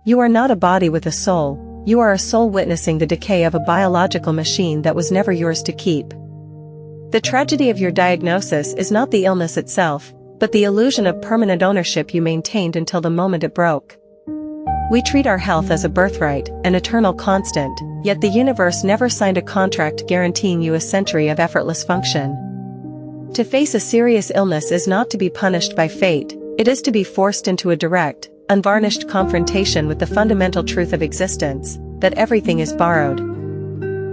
You are not a body with a soul, you are a soul witnessing the decay of a biological machine that was never yours to keep. The tragedy of your diagnosis is not the illness itself, but the illusion of permanent ownership you maintained until the moment it broke. We treat our health as a birthright, an eternal constant, yet the universe never signed a contract guaranteeing you a century of effortless function. To face a serious illness is not to be punished by fate, it is to be forced into a direct, unvarnished confrontation with the fundamental truth of existence, that everything is borrowed.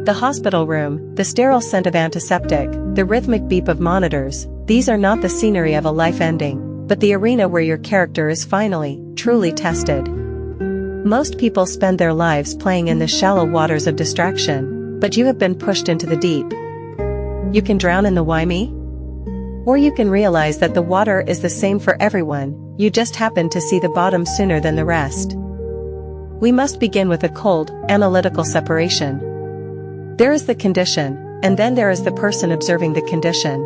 The hospital room, the sterile scent of antiseptic, the rhythmic beep of monitors, these are not the scenery of a life ending, but the arena where your character is finally, truly tested. Most people spend their lives playing in the shallow waters of distraction, but you have been pushed into the deep. You can drown in the why-me? Or you can realize that the water is the same for everyone, you just happen to see the bottom sooner than the rest. We must begin with a cold, analytical separation. There is the condition, and then there is the person observing the condition.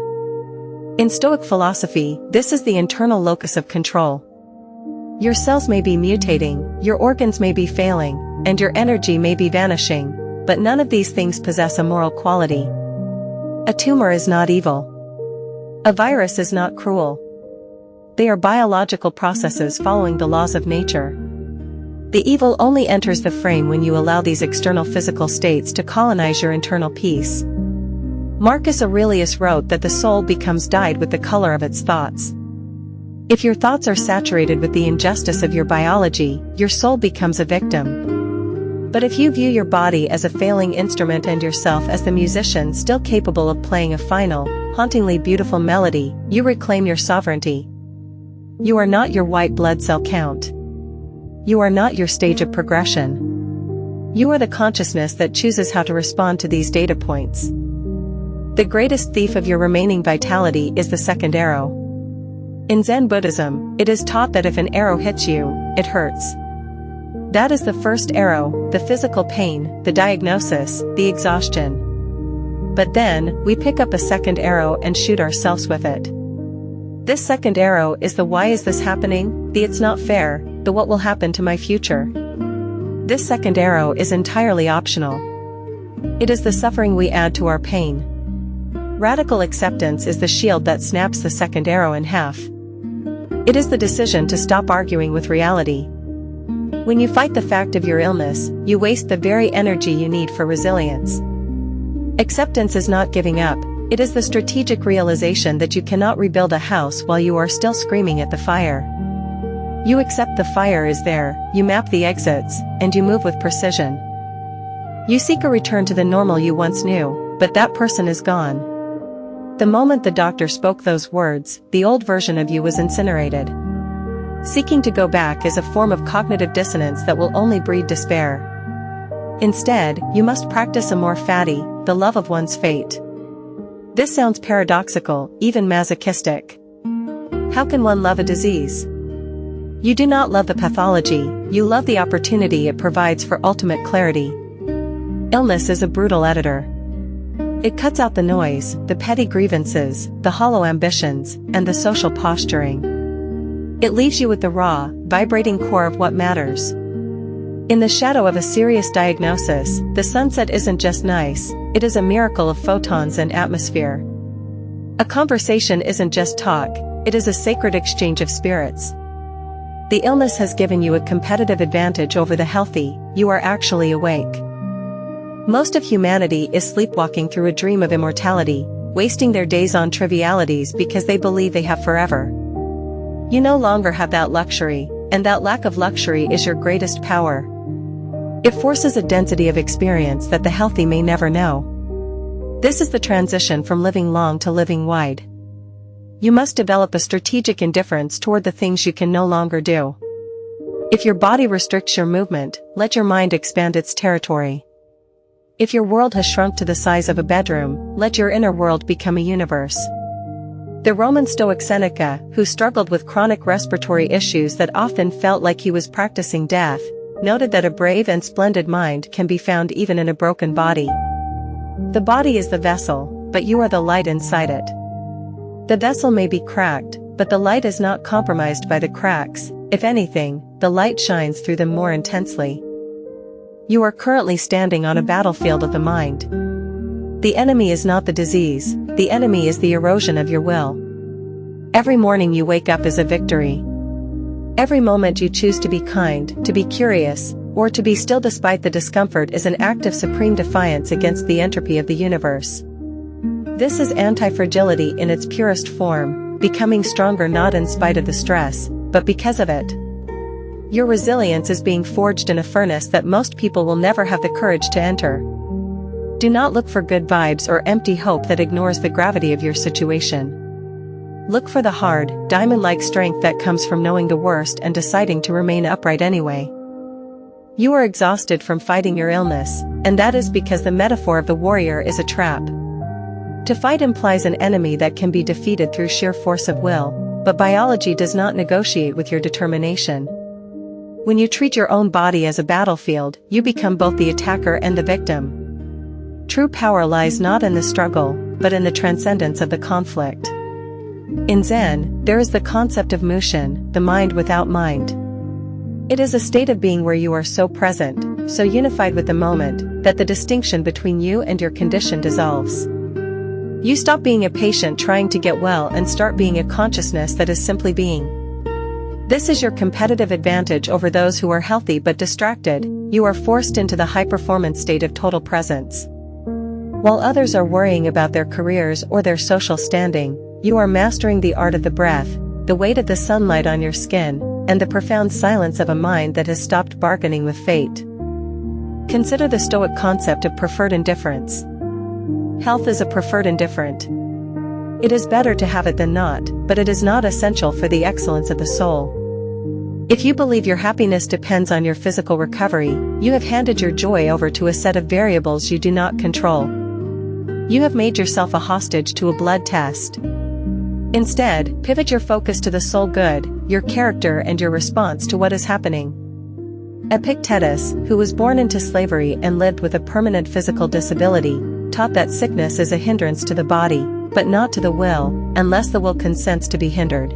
In Stoic philosophy, this is the internal locus of control. Your cells may be mutating, your organs may be failing, and your energy may be vanishing, but none of these things possess a moral quality. A tumor is not evil. A virus is not cruel. They are biological processes following the laws of nature. The evil only enters the frame when you allow these external physical states to colonize your internal peace. Marcus Aurelius wrote that the soul becomes dyed with the color of its thoughts. If your thoughts are saturated with the injustice of your biology, your soul becomes a victim. But if you view your body as a failing instrument and yourself as the musician still capable of playing a final, hauntingly beautiful melody, you reclaim your sovereignty. You are not your white blood cell count. You are not your stage of progression. You are the consciousness that chooses how to respond to these data points. The greatest thief of your remaining vitality is the second arrow. In Zen Buddhism, it is taught that if an arrow hits you, it hurts. That is the first arrow, the physical pain, the diagnosis, the exhaustion. But then, we pick up a second arrow and shoot ourselves with it. This second arrow is the why is this happening, the it's not fair, the what will happen to my future. This second arrow is entirely optional. It is the suffering we add to our pain. Radical acceptance is the shield that snaps the second arrow in half. It is the decision to stop arguing with reality. When you fight the fact of your illness, you waste the very energy you need for resilience. Acceptance is not giving up, it is the strategic realization that you cannot rebuild a house while you are still screaming at the fire. You accept the fire is there, you map the exits, and you move with precision. You seek a return to the normal you once knew, but that person is gone. The moment the doctor spoke those words, the old version of you was incinerated. Seeking to go back is a form of cognitive dissonance that will only breed despair. Instead, you must practice a more fatty, the love of one's fate. This sounds paradoxical, even masochistic. How can one love a disease? You do not love the pathology, you love the opportunity it provides for ultimate clarity. Illness is a brutal editor. It cuts out the noise, the petty grievances, the hollow ambitions, and the social posturing. It leaves you with the raw, vibrating core of what matters. In the shadow of a serious diagnosis, the sunset isn't just nice, it is a miracle of photons and atmosphere. A conversation isn't just talk, it is a sacred exchange of spirits. The illness has given you a competitive advantage over the healthy, you are actually awake. Most of humanity is sleepwalking through a dream of immortality, wasting their days on trivialities because they believe they have forever. You no longer have that luxury, and that lack of luxury is your greatest power. It forces a density of experience that the healthy may never know. This is the transition from living long to living wide. You must develop a strategic indifference toward the things you can no longer do. If your body restricts your movement, let your mind expand its territory. If your world has shrunk to the size of a bedroom, let your inner world become a universe. The Roman Stoic Seneca, who struggled with chronic respiratory issues that often felt like he was practicing death, noted that a brave and splendid mind can be found even in a broken body. The body is the vessel, but you are the light inside it. The vessel may be cracked, but the light is not compromised by the cracks, If anything, the light shines through them more intensely. You are currently standing on a battlefield of the mind. The enemy is not the disease, the enemy is the erosion of your will. Every morning you wake up is a victory. Every moment you choose to be kind, to be curious, or to be still despite the discomfort is an act of supreme defiance against the entropy of the universe. This is anti-fragility in its purest form, becoming stronger not in spite of the stress, but because of it. Your resilience is being forged in a furnace that most people will never have the courage to enter. Do not look for good vibes or empty hope that ignores the gravity of your situation. Look for the hard, diamond-like strength that comes from knowing the worst and deciding to remain upright anyway. You are exhausted from fighting your illness, and that is because the metaphor of the warrior is a trap. To fight implies an enemy that can be defeated through sheer force of will, but biology does not negotiate with your determination. When you treat your own body as a battlefield, you become both the attacker and the victim. True power lies not in the struggle, but in the transcendence of the conflict. In Zen, there is the concept of mushin, the mind without mind. It is a state of being where you are so present, so unified with the moment, that the distinction between you and your condition dissolves. You stop being a patient trying to get well and start being a consciousness that is simply being. This is your competitive advantage over those who are healthy but distracted. You are forced into the high-performance state of total presence. While others are worrying about their careers or their social standing, you are mastering the art of the breath, the weight of the sunlight on your skin, and the profound silence of a mind that has stopped bargaining with fate. Consider the Stoic concept of preferred indifference. Health is a preferred indifferent. It is better to have it than not, but it is not essential for the excellence of the soul. If you believe your happiness depends on your physical recovery, you have handed your joy over to a set of variables you do not control. You have made yourself a hostage to a blood test. Instead, pivot your focus to the soul good, your character and your response to what is happening. Epictetus, who was born into slavery and lived with a permanent physical disability, taught that sickness is a hindrance to the body, but not to the will, unless the will consents to be hindered.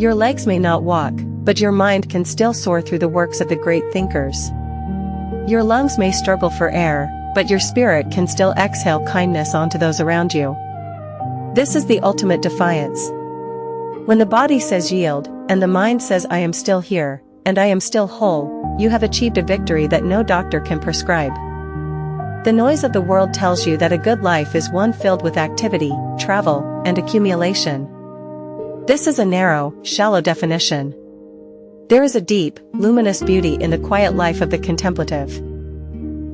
Your legs may not walk, but your mind can still soar through the works of the great thinkers. Your lungs may struggle for air, but your spirit can still exhale kindness onto those around you. This is the ultimate defiance. When the body says yield, and the mind says I am still here, and I am still whole, you have achieved a victory that no doctor can prescribe. The noise of the world tells you that a good life is one filled with activity, travel, and accumulation. This is a narrow, shallow definition. There is a deep, luminous beauty in the quiet life of the contemplative.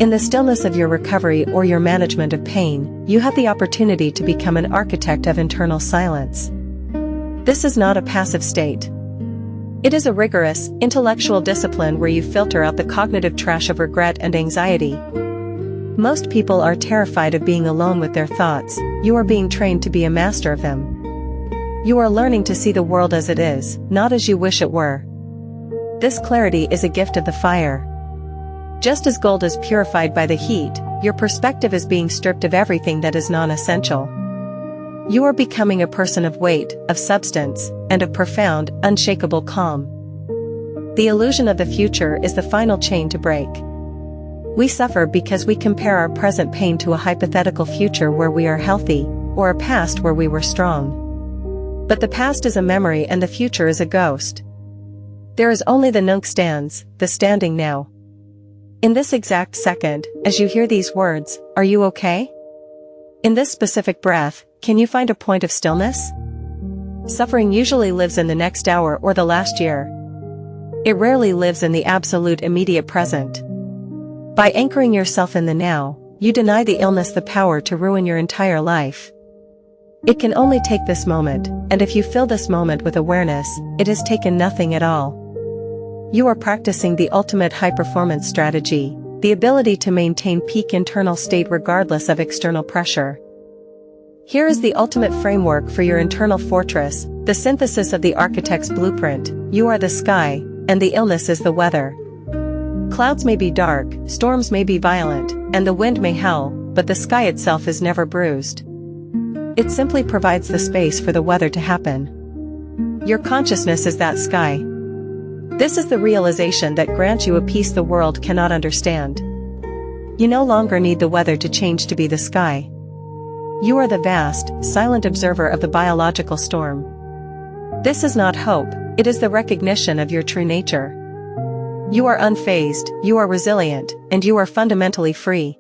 In the stillness of your recovery or your management of pain, you have the opportunity to become an architect of internal silence. This is not a passive state. It is a rigorous, intellectual discipline where you filter out the cognitive trash of regret and anxiety. Most people are terrified of being alone with their thoughts. You are being trained to be a master of them. You are learning to see the world as it is, not as you wish it were. This clarity is a gift of the fire. Just as gold is purified by the heat, your perspective is being stripped of everything that is non-essential. You are becoming a person of weight, of substance, and of profound, unshakable calm. The illusion of the future is the final chain to break. We suffer because we compare our present pain to a hypothetical future where we are healthy, or a past where we were strong. But the past is a memory and the future is a ghost. There is only the nunc stans, the standing now. In this exact second, as you hear these words, are you okay? In this specific breath, can you find a point of stillness? Suffering usually lives in the next hour or the last year. It rarely lives in the absolute immediate present. By anchoring yourself in the now, you deny the illness the power to ruin your entire life. It can only take this moment, and if you fill this moment with awareness, it has taken nothing at all. You are practicing the ultimate high-performance strategy, the ability to maintain peak internal state regardless of external pressure. Here is the ultimate framework for your internal fortress, the synthesis of the architect's blueprint. You are the sky, and the illness is the weather. Clouds may be dark, storms may be violent, and the wind may howl, but the sky itself is never bruised. It simply provides the space for the weather to happen. Your consciousness is that sky. This is the realization that grants you a peace the world cannot understand. You no longer need the weather to change to be the sky. You are the vast, silent observer of the biological storm. This is not hope, it is the recognition of your true nature. You are unfazed, you are resilient, and you are fundamentally free.